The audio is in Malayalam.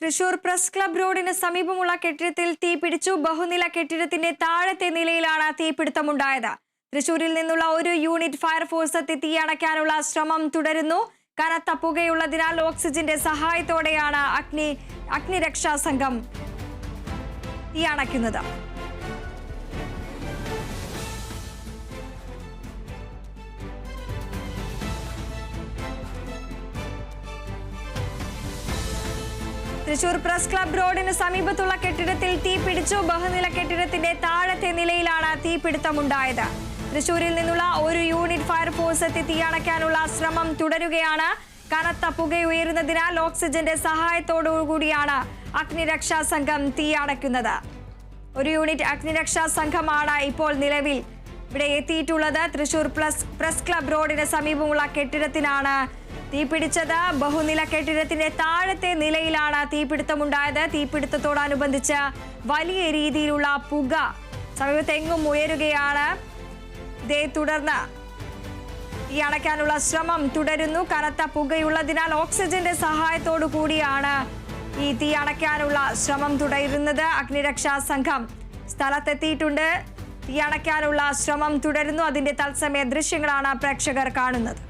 തൃശൂർ പ്രസ് ക്ലബ് റോഡിന് സമീപമുള്ള കെട്ടിടത്തിൽ തീപിടിച്ചു. ബഹുനില കെട്ടിടത്തിന്റെ താഴത്തെ നിലയിലാണ് തീപിടുത്തമുണ്ടായത്. തൃശൂരിൽ നിന്നുള്ള ഒരു യൂണിറ്റ് ഫയർഫോഴ്സ് എത്തി തീയണയ്ക്കാനുള്ള ശ്രമം തുടരുന്നു. കനത്ത പുകയുള്ളതിനാൽ ഓക്സിജന്റെ സഹായത്തോടെയാണ് അഗ്നിരക്ഷാ സംഘം തീയണയ്ക്കുന്നത്. തൃശൂർ പ്രസ് ക്ലബ് റോഡിന് സമീപത്തുള്ള കെട്ടിടത്തിൽ തീപിടിച്ചു. ബഹുനില കെട്ടിടത്തിന്റെ താഴത്തെ നിലയിലാണ് തീപിടുത്തമുണ്ടായത്. തൃശൂരിൽ നിന്നുള്ള ഒരു യൂണിറ്റ് ഫയർഫോഴ്സ് എത്തി തീയണയ്ക്കാനുള്ള ശ്രമം തുടരുകയാണ്. കനത്ത പുകയുയരുന്നതിനാൽ ഓക്സിജന്റെ സഹായത്തോടുകൂടിയാണ് അഗ്നിരക്ഷാ സംഘം തീയണയ്ക്കുന്നത്. ഒരു യൂണിറ്റ് അഗ്നിരക്ഷാ സംഘമാണ് ഇപ്പോൾ നിലവിൽ ഇവിടെ എത്തിയിട്ടുള്ളത്. തൃശൂർ പ്രസ് ക്ലബ് റോഡിന് സമീപമുള്ള കെട്ടിടത്തിനാണ് തീപിടിച്ചത്. ബഹുനില കെട്ടിടത്തിന്റെ താഴത്തെ നിലയിലാണ് തീപിടുത്തമുണ്ടായത്. തീപിടുത്തത്തോടനുബന്ധിച്ച് വലിയ രീതിയിലുള്ള പുക സമീപത്തെങ്ങും ഉയരുകയാണ്. ഇതേ തുടർന്ന് തീയണയ്ക്കാനുള്ള ശ്രമം തുടരുന്നു. കനത്ത പുകയുള്ളതിനാൽ ഓക്സിജന്റെ സഹായത്തോടു കൂടിയാണ് ഈ തീയണയ്ക്കാനുള്ള ശ്രമം തുടരുന്നത്. അഗ്നിരക്ഷാ സംഘം സ്ഥലത്തെത്തിയിട്ടുണ്ട്. തീയണയ്ക്കാനുള്ള ശ്രമം തുടരുന്നു. അതിന്റെ തത്സമയ ദൃശ്യങ്ങളാണ് പ്രേക്ഷകർ കാണുന്നത്.